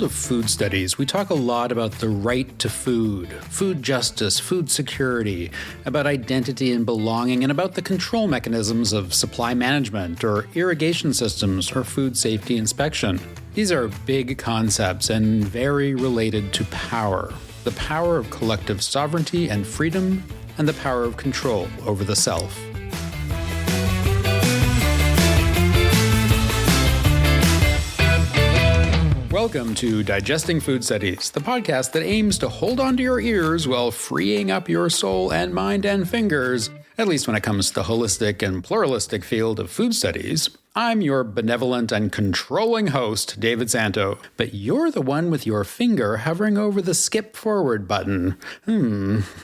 Of food studies, we talk a lot about the right to food, food justice, food security, about identity and belonging, and about the control mechanisms of supply management or irrigation systems or food safety inspection. These are big concepts and very related to power. The power of collective sovereignty and freedom, and the power of control over the self. Welcome to Digesting Food Studies, the podcast that aims to hold onto your ears while freeing up your soul and mind and fingers, at least when it comes to the holistic and pluralistic field of food studies. I'm your benevolent and controlling host, David Szanto, but you're the one with your finger hovering over the skip forward button.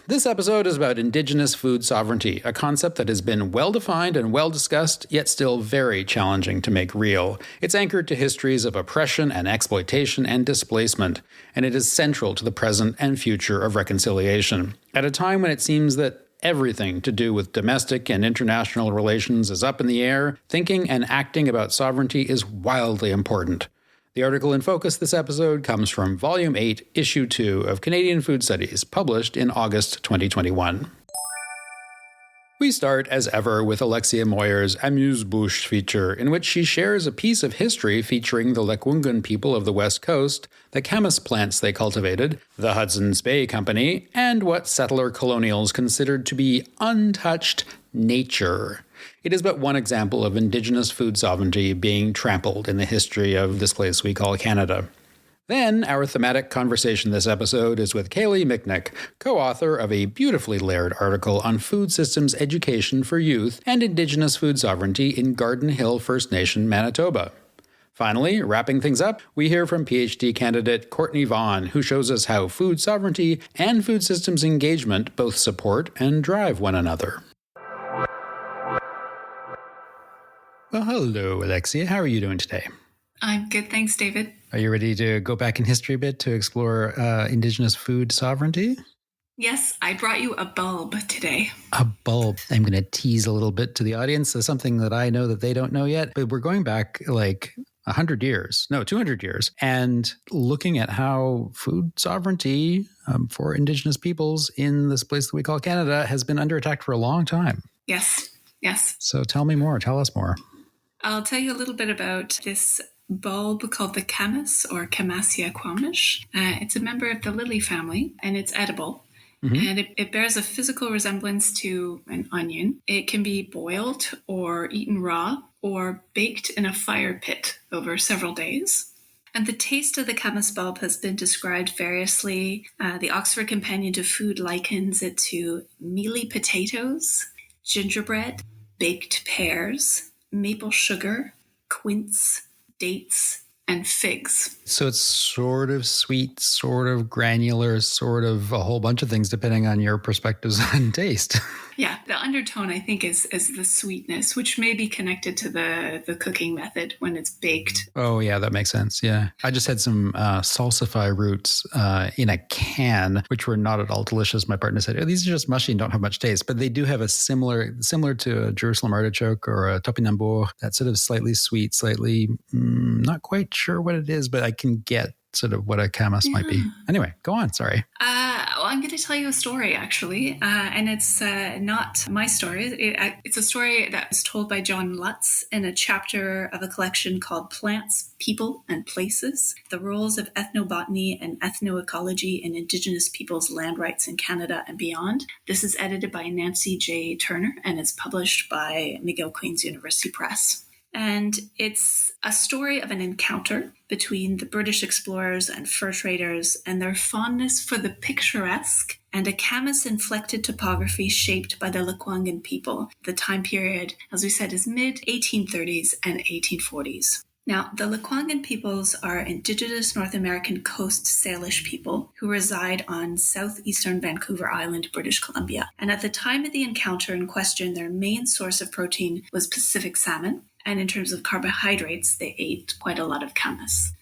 This episode is about Indigenous food sovereignty, a concept that has been well-defined and well-discussed, yet still very challenging to make real. It's anchored to histories of oppression and exploitation and displacement, and it is central to the present and future of reconciliation. At a time when it seems that everything to do with domestic and international relations is up in the air, thinking and acting about sovereignty is wildly important. The article in focus this episode comes from Volume 8, Issue 2 of Canadian Food Studies, published in August 2021. We start, as ever, with Alexia Moyer's Amuse Bouche feature, in which she shares a piece of history featuring the Lekwungen people of the West Coast, the camas plants they cultivated, the Hudson's Bay Company, and what settler colonials considered to be untouched nature. It is but one example of Indigenous food sovereignty being trampled in the history of this place we call Canada. Then, our thematic conversation this episode is with Kaylee Michnik, co-author of a beautifully layered article on food systems education for youth and Indigenous food sovereignty in Garden Hill First Nation, Manitoba. Finally, wrapping things up, we hear from PhD candidate Courtney Vaughan, who shows us how food sovereignty and food systems engagement both support and drive one another. Well, hello, Alexia. How are you doing today? I'm good, thanks, David. Are you ready to go back in history a bit to explore Indigenous food sovereignty? Yes, I brought you a bulb today. A bulb. I'm going to tease a little bit to the audience. There's something that I know that they don't know yet, but we're going back like 200 years, and looking at how food sovereignty for Indigenous peoples in this place that we call Canada has been under attack for a long time. Yes. So tell us more. I'll tell you a little bit about this bulb called the camas, or Camassia quamash. It's a member of the lily family, and it's edible. Mm-hmm. And it bears a physical resemblance to an onion. It can be boiled or eaten raw or baked in a fire pit over several days. And the taste of the camas bulb has been described variously. The Oxford Companion to Food likens it to mealy potatoes, gingerbread, baked pears, maple sugar, quince, dates, and figs. So it's sort of sweet, sort of granular, sort of a whole bunch of things depending on your perspectives on taste. Yeah, the undertone, I think, is the sweetness, which may be connected to the cooking method when it's baked. Oh, yeah, that makes sense. Yeah. I just had some salsify roots in a can, which were not at all delicious. My partner said, these are just mushy and don't have much taste, but they do have a similar to a Jerusalem artichoke or a topinambour, that sort of slightly sweet, slightly not quite sure what it is, but I can get sort of what a camas might be. Anyway, go on. Sorry. Well, I'm going to tell you a story, actually, and it's not my story. It's a story that was told by John Lutz in a chapter of a collection called Plants, People, and Places, The Roles of Ethnobotany and Ethnoecology in Indigenous Peoples' Land Rights in Canada and Beyond. This is edited by Nancy J. Turner and is published by McGill Queen's University Press. And it's a story of an encounter between the British explorers and fur traders and their fondness for the picturesque and a camas-inflected topography shaped by the Lekwungen people. The time period, as we said, is mid-1830s and 1840s. Now, the Lekwungen peoples are Indigenous North American Coast Salish people who reside on southeastern Vancouver Island, British Columbia. And at the time of the encounter in question, their main source of protein was Pacific salmon. And in terms of carbohydrates, they ate quite a lot of camas.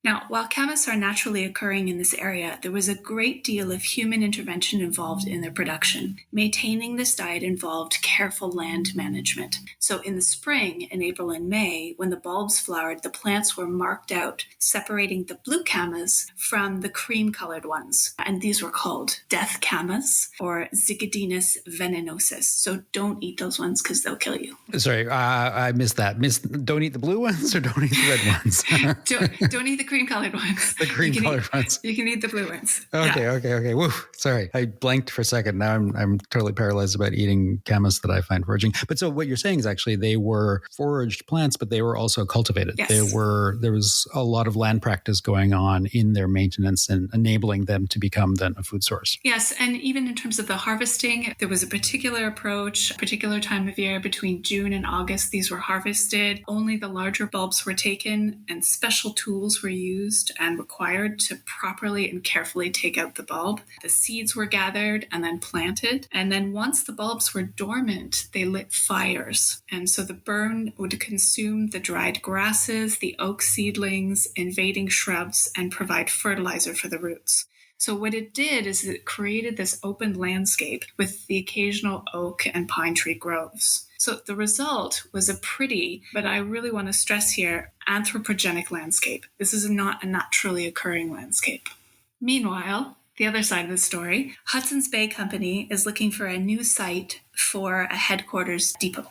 Now, while camas are naturally occurring in this area, there was a great deal of human intervention involved in their production. Maintaining this diet involved careful land management. So in the spring, in April and May, when the bulbs flowered, the plants were marked out, separating the blue camas from the cream-colored ones. And these were called death camas or Zygodinus venenosus. So don't eat those ones because they'll kill you. Sorry, I missed that. Don't eat the blue ones or don't eat the red ones? Don't eat the cream-colored ones. The cream-colored ones. You can eat the blue ones. Okay. Woo, sorry. I blanked for a second. Now I'm totally paralyzed about eating camas that I find foraging. But so what you're saying is actually they were foraged plants, but they were also cultivated. Yes. There was a lot of land practice going on in their maintenance and enabling them to become then a food source. Yes, and even in terms of the harvesting, there was a particular approach, a particular time of year between June and August. These were harvested. Only the larger bulbs were taken, and special tools were used and required to properly and carefully take out the bulb. The seeds were gathered and then planted. And then once the bulbs were dormant, they lit fires. And so the burn would consume the dried grasses, the oak seedlings, invading shrubs, and provide fertilizer for the roots. So what it did is it created this open landscape with the occasional oak and pine tree groves. So the result was a pretty, but I really want to stress here, anthropogenic landscape. This is not a naturally occurring landscape. Meanwhile, the other side of the story, Hudson's Bay Company is looking for a new site for a headquarters depot.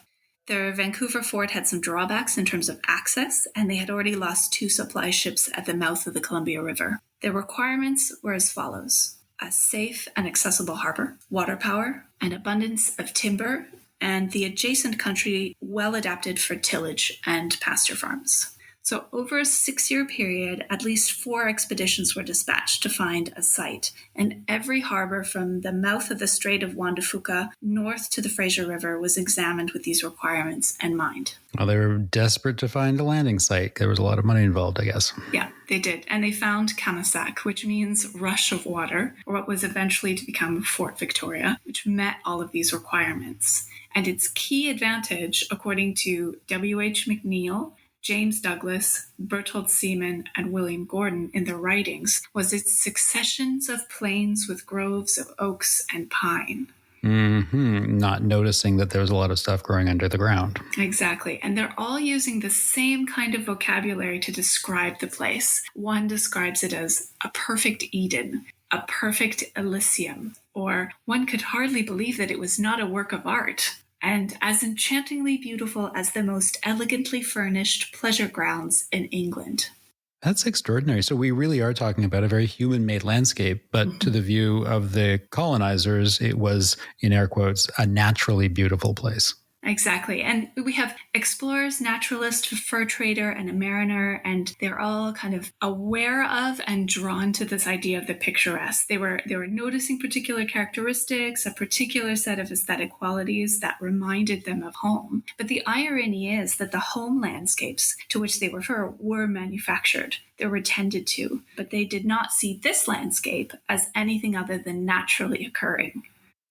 Their Vancouver fort had some drawbacks in terms of access, and they had already lost 2 supply ships at the mouth of the Columbia River. Their requirements were as follows: a safe and accessible harbor, water power, an abundance of timber, and the adjacent country well adapted for tillage and pasture farms. So over a 6-year period, at least 4 expeditions were dispatched to find a site, and every harbor from the mouth of the Strait of Juan de Fuca north to the Fraser River was examined with these requirements in mind. Well, they were desperate to find a landing site. There was a lot of money involved, I guess. Yeah, they did. And they found Camasac, which means rush of water, or what was eventually to become Fort Victoria, which met all of these requirements. And its key advantage, according to W.H. McNeill, James Douglas, Berthold Seaman, and William Gordon in their writings, was its successions of plains with groves of oaks and pine. Mm-hmm. Not noticing that there was a lot of stuff growing under the ground. Exactly. And they're all using the same kind of vocabulary to describe the place. One describes it as a perfect Eden, a perfect Elysium, or one could hardly believe that it was not a work of art, and as enchantingly beautiful as the most elegantly furnished pleasure grounds in England. That's extraordinary. So we really are talking about a very human-made landscape, but to the view of the colonizers, it was, in air quotes, a naturally beautiful place. Exactly. And we have explorers, naturalist, fur trader, and a mariner, and they're all kind of aware of and drawn to this idea of the picturesque. They were noticing particular characteristics, a particular set of aesthetic qualities that reminded them of home. But the irony is that the home landscapes to which they refer were manufactured. They were tended to, but they did not see this landscape as anything other than naturally occurring.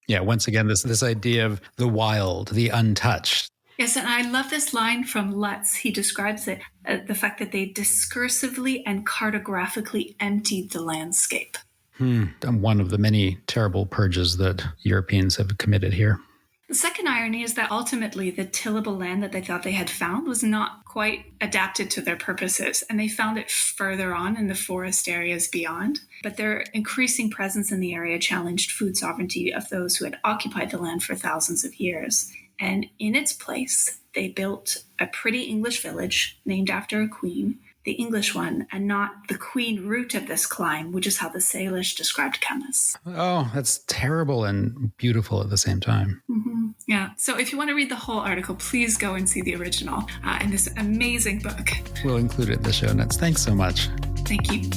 Yeah, once again, this idea of the wild, the untouched. Yes, and I love this line from Lutz. He describes it, the fact that they discursively and cartographically emptied the landscape. One of the many terrible purges that Europeans have committed here. The second irony is that ultimately the tillable land that they thought they had found was not quite adapted to their purposes, and they found it further on in the forest areas beyond. But their increasing presence in the area challenged food sovereignty of those who had occupied the land for thousands of years. And in its place, they built a pretty English village named after a queen, the English one, and not the queen root of this clime, which is how the Salish described camas. Oh, that's terrible and beautiful at the same time. Mm-hmm. Yeah. So if you want to read the whole article, please go and see the original in this amazing book. We'll include it in the show notes. Thanks so much. Thank you.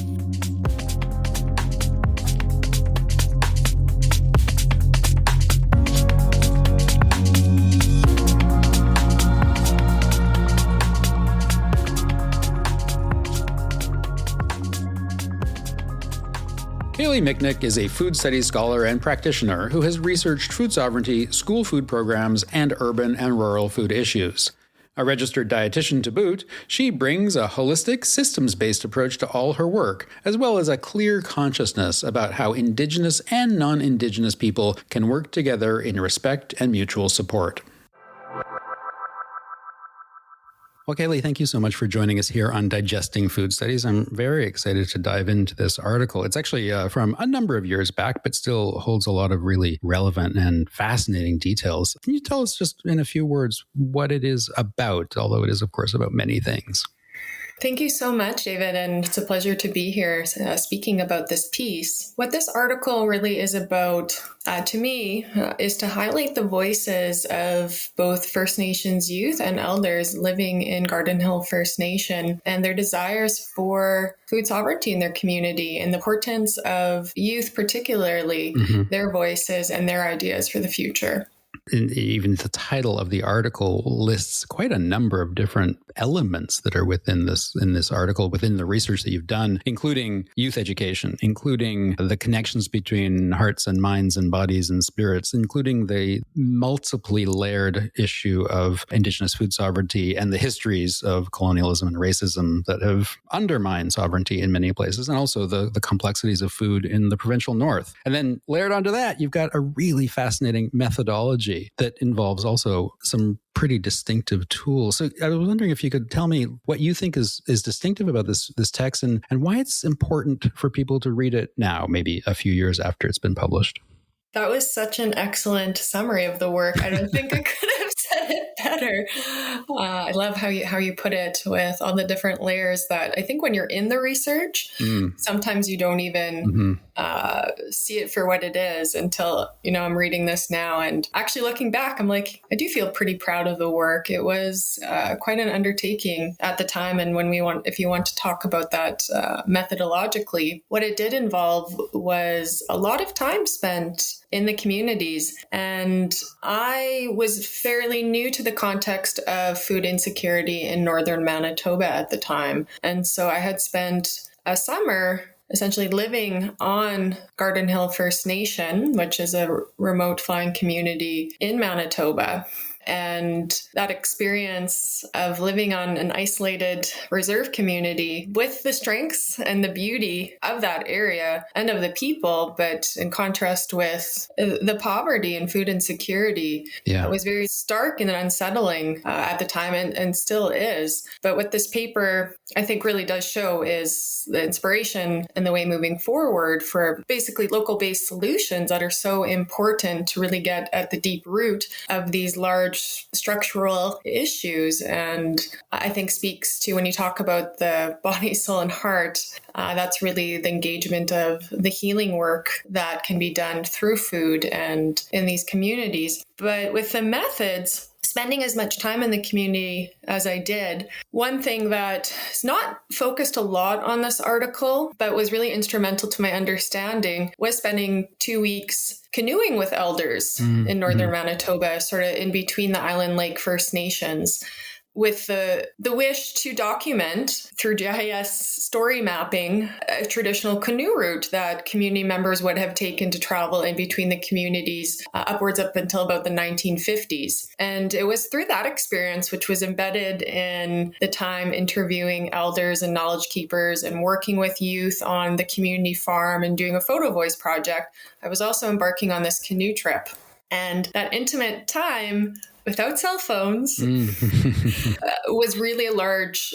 Kaylee Michnik is a food studies scholar and practitioner who has researched food sovereignty, school food programs, and urban and rural food issues. A registered dietitian to boot, she brings a holistic, systems-based approach to all her work, as well as a clear consciousness about how Indigenous and non-Indigenous people can work together in respect and mutual support. Well, Kaylee, thank you so much for joining us here on Digesting Food Studies. I'm very excited to dive into this article. It's actually from a number of years back, but still holds a lot of really relevant and fascinating details. Can you tell us just in a few words what it is about, although it is, of course, about many things? Thank you so much, David, and it's a pleasure to be here speaking about this piece. What this article really is about, to me, is to highlight the voices of both First Nations youth and elders living in Garden Hill First Nation and their desires for food sovereignty in their community and the importance of youth, particularly their voices and their ideas for the future. And even the title of the article lists quite a number of different elements that are within this article, within the research that you've done, including youth education, including the connections between hearts and minds and bodies and spirits, including the multiply layered issue of Indigenous food sovereignty and the histories of colonialism and racism that have undermined sovereignty in many places, and also the complexities of food in the provincial north. And then layered onto that, you've got a really fascinating methodology that involves also some pretty distinctive tools. So I was wondering if you could tell me what you think is distinctive about this text and why it's important for people to read it now, maybe a few years after it's been published. That was such an excellent summary of the work. I don't think I could have said it better. I love how you put it with all the different layers that I think when you're in the research, sometimes you don't even see it for what it is until, I'm reading this now. And actually looking back, I'm like, I do feel pretty proud of the work. It was quite an undertaking at the time. And if you want to talk about that methodologically, what it did involve was a lot of time spent in the communities. And I was fairly new to the context of food insecurity in northern Manitoba at the time. And so I had spent a summer essentially living on Garden Hill First Nation, which is a remote flying community in Manitoba. And that experience of living on an isolated reserve community with the strengths and the beauty of that area and of the people, but in contrast with the poverty and food insecurity, it was very stark and unsettling at the time and still is. But what this paper, I think, really does show is the inspiration and the way moving forward for basically local-based solutions that are so important to really get at the deep root of these large structural issues. And I think speaks to when you talk about the body, soul, and heart, that's really the engagement of the healing work that can be done through food and in these communities. But with the methods, spending as much time in the community as I did, one thing that is not focused a lot on this article, but was really instrumental to my understanding, was spending 2 weeks canoeing with elders in northern Manitoba, sort of in between the Island Lake First Nations, with the wish to document through GIS story mapping a traditional canoe route that community members would have taken to travel in between the communities upwards up until about the 1950s. And it was through that experience, which was embedded in the time interviewing elders and knowledge keepers and working with youth on the community farm and doing a photo voice project, I was also embarking on this canoe trip. And that intimate time without cell phones was really a large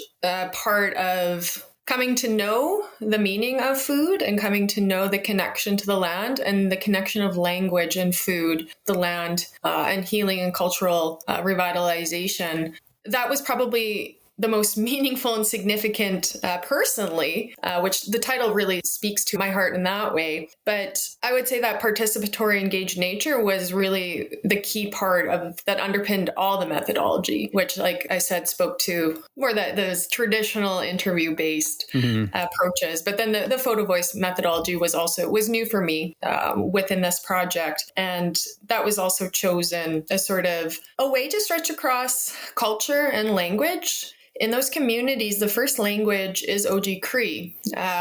part of coming to know the meaning of food and coming to know the connection to the land and the connection of language and food, the land, and healing and cultural revitalization. That was probably the most meaningful and significant personally, which the title really speaks to my heart in that way. But I would say that participatory engaged nature was really the key part of that underpinned all the methodology, which, like I said, spoke to more those traditional interview-based approaches. But then the photo voice methodology was new for me within this project. And that was also chosen as sort of a way to stretch across culture and language in those communities, the first language is OG Cree,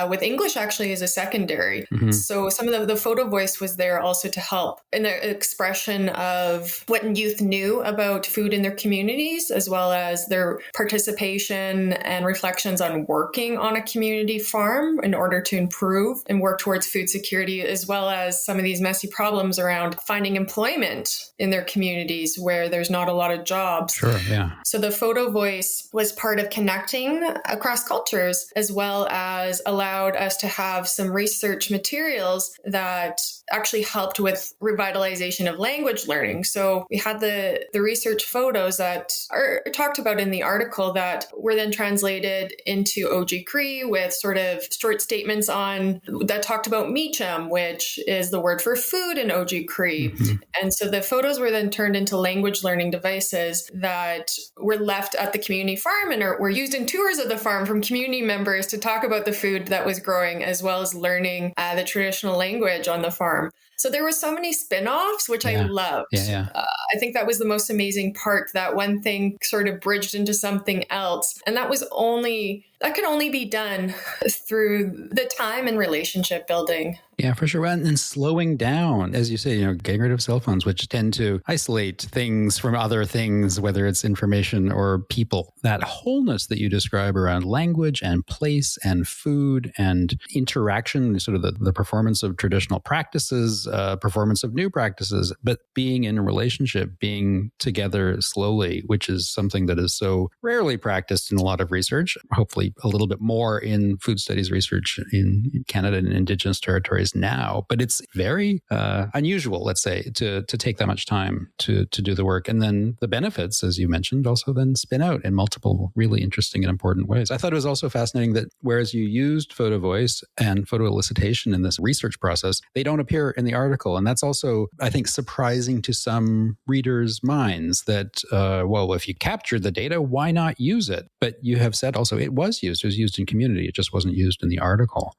with English actually as a secondary. Mm-hmm. So some of the photo voice was there also to help in the expression of what youth knew about food in their communities, as well as their participation and reflections on working on a community farm in order to improve and work towards food security, as well as some of these messy problems around finding employment in their communities where there's not a lot of jobs. Sure, yeah. So the photo voice was part of connecting across cultures, as well as allowed us to have some research materials that actually helped with revitalization of language learning. So we had the research photos that are talked about in the article that were then translated into OG Cree with sort of short statements on that talked about meacham, which is the word for food in OG Cree. Mm-hmm. And so the photos were then turned into language learning devices that were left at the community farm and were used in tours of the farm from community members to talk about the food that was growing, as well as learning the traditional language on the farm. So there were so many spin-offs, which I loved. I think that was the most amazing part, that one thing sort of bridged into something else. And that could only be done through the time and relationship building. Yeah, for sure. And slowing down, as you say, getting rid of cell phones, which tend to isolate things from other things, whether it's information or people. That wholeness that you describe around language and place and food and interaction, sort of the performance of traditional practices, performance of new practices, but being in a relationship, being together slowly, which is something that is so rarely practiced in a lot of research, hopefully a little bit more in food studies research in Canada and Indigenous territories now, but it's very unusual, let's say, to take that much time to do the work. And then the benefits, as you mentioned, also then spin out in multiple really interesting and important ways. I thought it was also fascinating that whereas you used photo voice and photo elicitation in this research process, they don't appear in the article. And that's also, I think, surprising to some readers' minds that, well, if you captured the data, why not use it? But you have said also it was used in community. It just wasn't used in the article.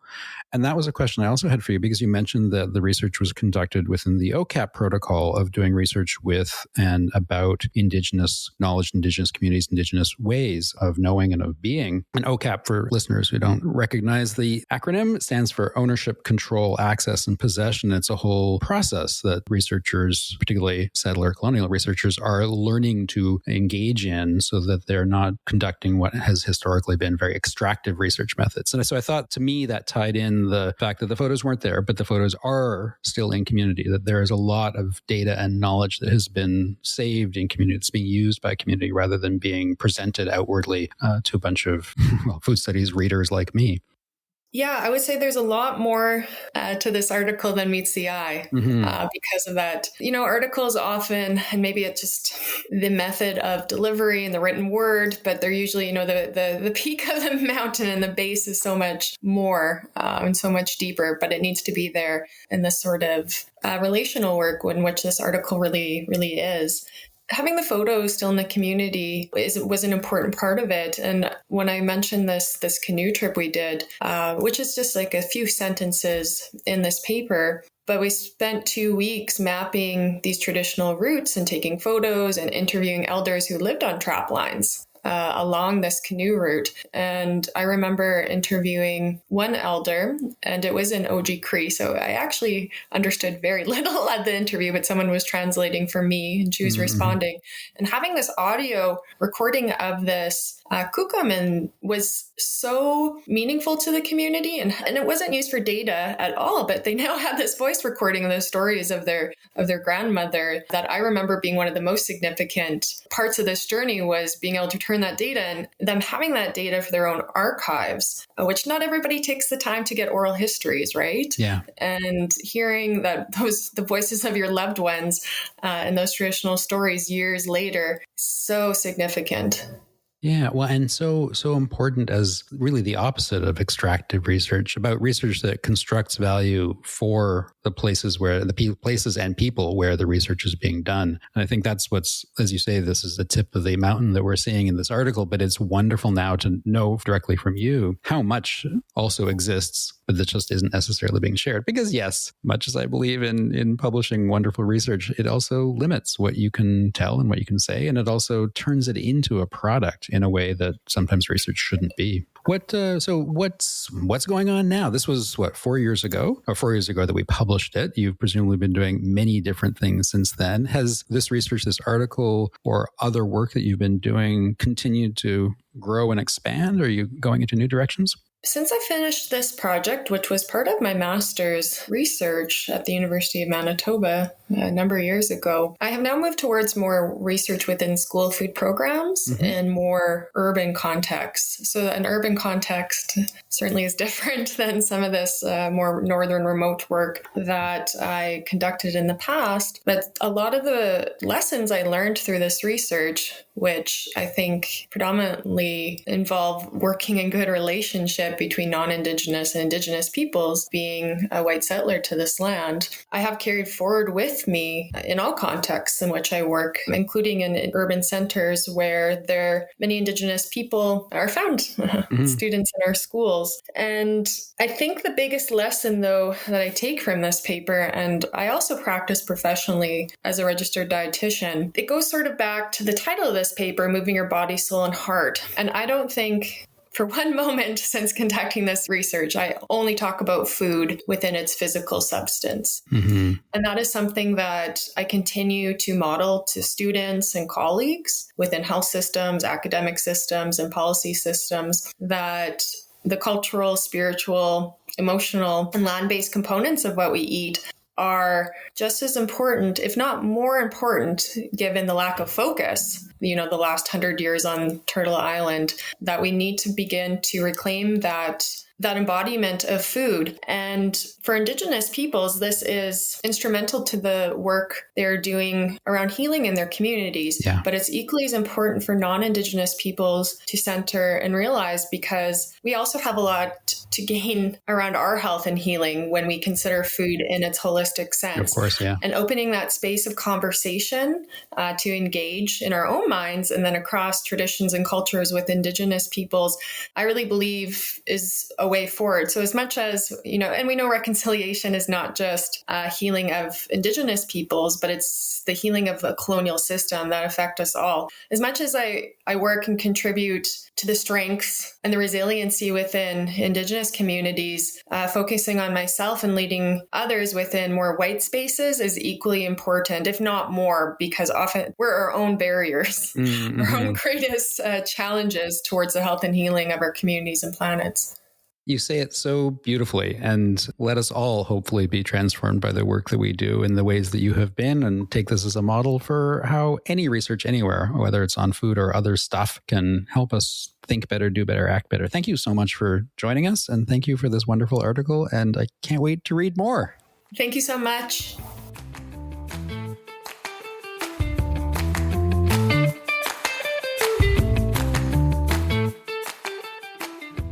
And that was a question I also had for you, because you mentioned that the research was conducted within the OCAP protocol of doing research with and about Indigenous knowledge, Indigenous communities, Indigenous ways of knowing and of being. And OCAP, for listeners who don't recognize the acronym, stands for Ownership, Control, Access, and Possession. It's a whole process that researchers, particularly settler colonial researchers, are learning to engage in so that they're not conducting what has historically been very extractive research methods. And so I thought, to me, that tied in the fact that the photos weren't there, but the photos are still in community, that there is a lot of data and knowledge that has been saved in community, that's being used by community rather than being presented outwardly to a bunch of food studies readers like me. Yeah, I would say there's a lot more to this article than meets the eye because of that. Articles often, and maybe it's just the method of delivery and the written word, but they're usually, the peak of the mountain and the base is so much more and so much deeper, but it needs to be there in the sort of relational work in which this article really, really is. Having the photos still in the community was an important part of it. And when I mentioned this canoe trip we did, which is just like a few sentences in this paper, but we spent 2 weeks mapping these traditional routes and taking photos and interviewing elders who lived on trap lines along this canoe route. And I remember interviewing one elder, and it was in OG Cree. So I actually understood very little at the interview, but someone was translating for me and she was responding. And having this audio recording of this kukaman was so meaningful to the community, and it wasn't used for data at all, but they now have this voice recording of the stories of their grandmother that I remember being one of the most significant parts of this journey, was being able to turn that data and them having that data for their own archives, which not everybody takes the time to get oral histories, right? Yeah. And hearing that the voices of your loved ones and those traditional stories years later, so significant. Yeah, well, and so important as really the opposite of extractive research, about research that constructs value for the places where the places and people where the research is being done. And I think that's what's, as you say, this is the tip of the mountain that we're seeing in this article, but it's wonderful now to know directly from you how much also exists but that just isn't necessarily being shared. Because yes, much as I believe in publishing wonderful research, it also limits what you can tell and what you can say. And it also turns it into a product in a way that sometimes research shouldn't be. So what's going on now? This was 4 years ago that we published it. You've presumably been doing many different things since then. Has this research, this article, or other work that you've been doing continued to grow and expand? Or are you going into new directions? Since I finished this project, which was part of my master's research at the University of Manitoba a number of years ago, I have now moved towards more research within school food programs and more urban contexts. So an urban context certainly is different than some of this more northern remote work that I conducted in the past. But a lot of the lessons I learned through this research, which I think predominantly involve working in good relationship between non-Indigenous and Indigenous peoples, being a white settler to this land, I have carried forward with me in all contexts in which I work, including in urban centers where many Indigenous people are found, students in our schools. And I think the biggest lesson, though, that I take from this paper, and I also practice professionally as a registered dietitian, it goes sort of back to the title of this paper, Moving Your Body, Soul, and Heart. And I don't think for one moment since conducting this research, I only talk about food within its physical substance. And that is something that I continue to model to students and colleagues within health systems, academic systems, and policy systems, that the cultural, spiritual, emotional, and land-based components of what we eat are just as important, if not more important, given the lack of focus, the last 100 years on Turtle Island, that we need to begin to reclaim that embodiment of food. And for Indigenous peoples, this is instrumental to the work they're doing around healing in their communities. Yeah. But it's equally as important for non-Indigenous peoples to center and realize, because we also have a lot to gain around our health and healing when we consider food in its holistic sense. Of course, yeah. And opening that space of conversation to engage in our own minds and then across traditions and cultures with Indigenous peoples, I really believe is a way forward. So as much as, and we know reconciliation is not just healing of Indigenous peoples, but it's the healing of a colonial system that affect us all. As much as I work and contribute to the strengths and the resiliency within Indigenous communities, focusing on myself and leading others within more white spaces is equally important, if not more, because often we're our own barriers, our own greatest challenges towards the health and healing of our communities and planets. You say it so beautifully, and let us all hopefully be transformed by the work that we do in the ways that you have been, and take this as a model for how any research anywhere, whether it's on food or other stuff, can help us think better, do better, act better. Thank you so much for joining us, and thank you for this wonderful article, and I can't wait to read more. Thank you so much.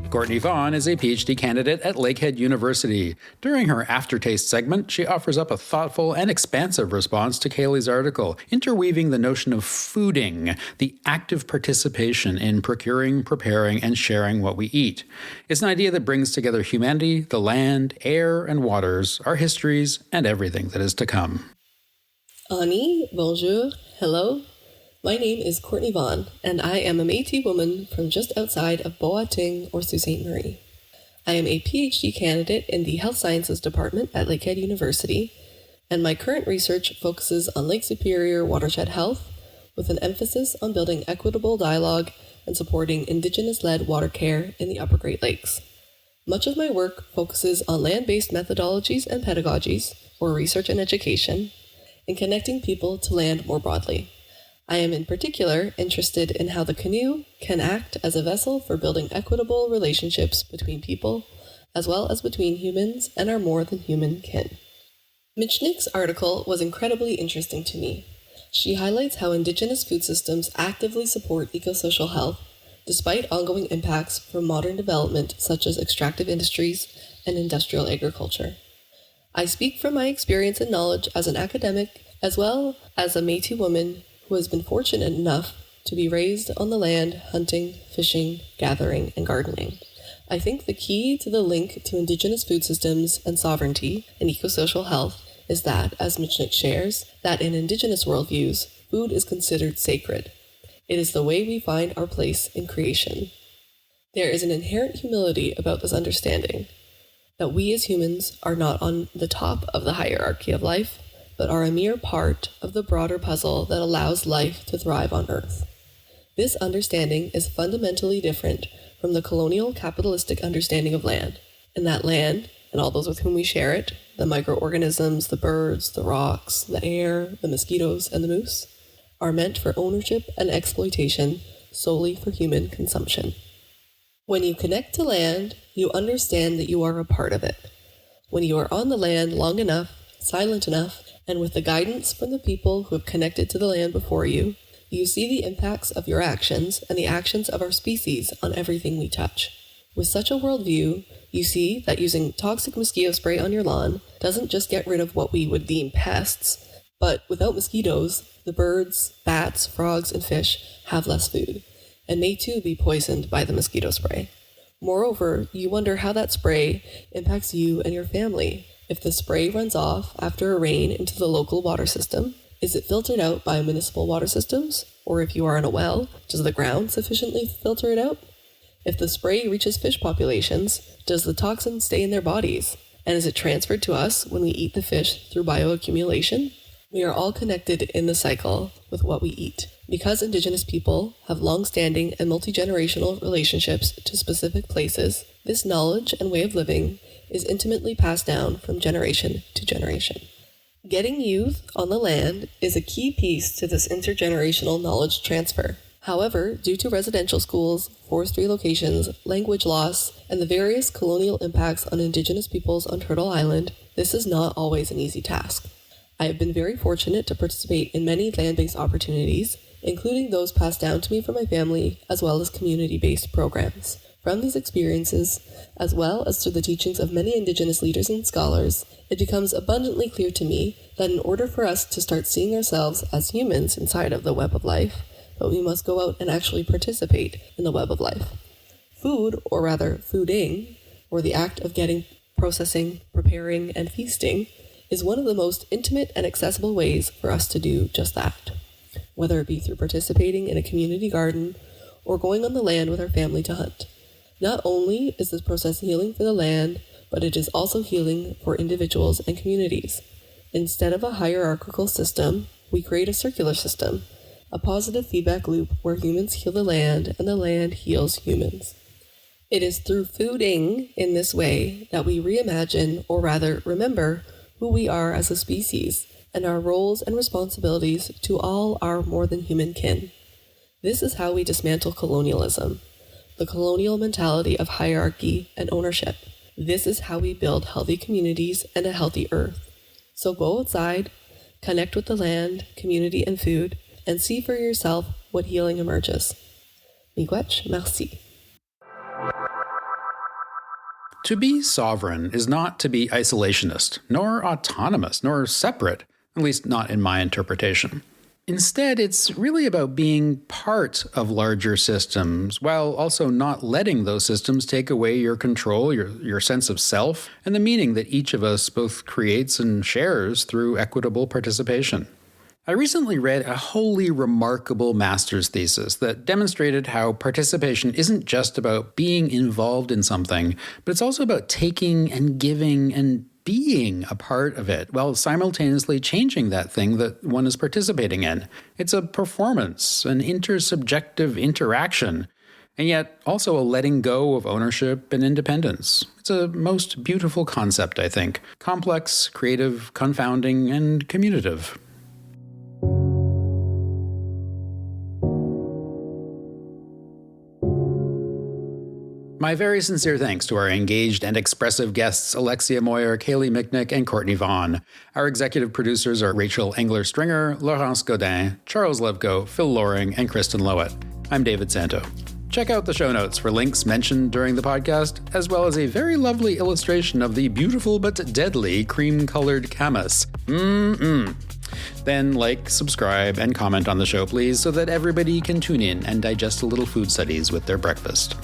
Courtney Vaughan is a PhD candidate at Lakehead University. During her Aftertaste segment, she offers up a thoughtful and expansive response to Kaylee's article, interweaving the notion of fooding, the active participation in procuring, preparing, and sharing what we eat. It's an idea that brings together humanity, the land, air, and waters, our histories, and everything that is to come. Ani, bonjour, hello. My name is Courtney Vaughan, and I am a Métis woman from just outside of Boating or Sault Ste. Marie. I am a PhD candidate in the Health Sciences Department at Lakehead University, and my current research focuses on Lake Superior watershed health, with an emphasis on building equitable dialogue and supporting Indigenous-led water care in the Upper Great Lakes. Much of my work focuses on land-based methodologies and pedagogies, or research and education, and connecting people to land more broadly. I am in particular interested in how the canoe can act as a vessel for building equitable relationships between people, as well as between humans and our more than human kin. Michnik's article was incredibly interesting to me. She highlights how Indigenous food systems actively support ecosocial health, despite ongoing impacts from modern development such as extractive industries and industrial agriculture. I speak from my experience and knowledge as an academic, as well as a Métis woman who has been fortunate enough to be raised on the land hunting, fishing, gathering, and gardening. I think the key to the link to Indigenous food systems and sovereignty and eco-social health is that, as Michnik shares, that in Indigenous worldviews, food is considered sacred. It is the way we find our place in creation. There is an inherent humility about this understanding, that we as humans are not on the top of the hierarchy of life, but are a mere part of the broader puzzle that allows life to thrive on Earth. This understanding is fundamentally different from the colonial capitalistic understanding of land, and that land, and all those with whom we share it, the microorganisms, the birds, the rocks, the air, the mosquitoes, and the moose, are meant for ownership and exploitation solely for human consumption. When you connect to land, you understand that you are a part of it. When you are on the land long enough, silent enough, and with the guidance from the people who have connected to the land before you, you see the impacts of your actions and the actions of our species on everything we touch. With such a worldview, you see that using toxic mosquito spray on your lawn doesn't just get rid of what we would deem pests, but without mosquitoes, the birds, bats, frogs, and fish have less food, and may too be poisoned by the mosquito spray. Moreover, you wonder how that spray impacts you and your family. If the spray runs off after a rain into the local water system, is it filtered out by municipal water systems? Or if you are in a well, does the ground sufficiently filter it out? If the spray reaches fish populations, does the toxin stay in their bodies? And is it transferred to us when we eat the fish through bioaccumulation? We are all connected in the cycle with what we eat. Because Indigenous people have long-standing and multi-generational relationships to specific places, this knowledge and way of living is intimately passed down from generation to generation. Getting youth on the land is a key piece to this intergenerational knowledge transfer. However, due to residential schools, forest relocations, language loss, and the various colonial impacts on Indigenous peoples on Turtle Island, this is not always an easy task. I have been very fortunate to participate in many land-based opportunities, including those passed down to me from my family, as well as community-based programs. From these experiences, as well as through the teachings of many Indigenous leaders and scholars, it becomes abundantly clear to me that in order for us to start seeing ourselves as humans inside of the web of life, but we must go out and actually participate in the web of life. Food, or rather fooding, or the act of getting, processing, preparing, and feasting, is one of the most intimate and accessible ways for us to do just that, whether it be through participating in a community garden or going on the land with our family to hunt. Not only is this process healing for the land, but it is also healing for individuals and communities. Instead of a hierarchical system, we create a circular system, a positive feedback loop where humans heal the land and the land heals humans. It is through fooding in this way that we reimagine, or rather remember, who we are as a species and our roles and responsibilities to all our more than human kin. This is how we dismantle colonialism, the colonial mentality of hierarchy and ownership. This is how we build healthy communities and a healthy earth. So go outside, connect with the land, community, and food, and see for yourself what healing emerges. Miigwech, merci. To be sovereign is not to be isolationist, nor autonomous, nor separate, at least not in my interpretation. Instead, it's really about being part of larger systems, while also not letting those systems take away your control, your sense of self, and the meaning that each of us both creates and shares through equitable participation. I recently read a wholly remarkable master's thesis that demonstrated how participation isn't just about being involved in something, but it's also about taking and giving and being a part of it while simultaneously changing that thing that one is participating in. It's a performance, an intersubjective interaction, and yet also a letting go of ownership and independence. It's a most beautiful concept, I think. Complex, creative, confounding, and commutative. My very sincere thanks to our engaged and expressive guests, Alexia Moyer, Kaylee Michnik, and Courtney Vaughan. Our executive producers are Rachel Engler-Stringer, Laurence Godin, Charles Levko, Phil Loring, and Kristen Lowett. I'm David Szanto. Check out the show notes for links mentioned during the podcast, as well as a very lovely illustration of the beautiful but deadly cream-colored camas. Then like, subscribe, and comment on the show, please, so that everybody can tune in and digest a little food studies with their breakfast.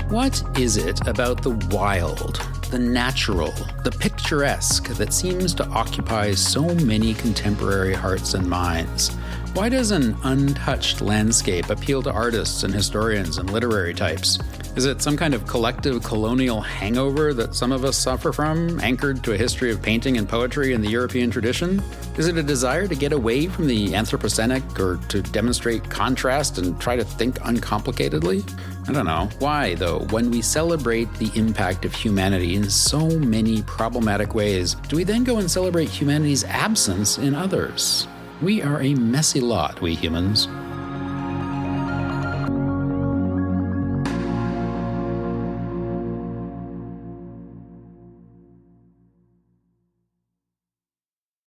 What is it about the wild, the natural, the picturesque that seems to occupy so many contemporary hearts and minds? Why does an untouched landscape appeal to artists and historians and literary types? Is it some kind of collective colonial hangover that some of us suffer from, anchored to a history of painting and poetry in the European tradition? Is it a desire to get away from the Anthropocenic or to demonstrate contrast and try to think uncomplicatedly? I don't know. Why, though, when we celebrate the impact of humanity in so many problematic ways, do we then go and celebrate humanity's absence in others? We are a messy lot, we humans.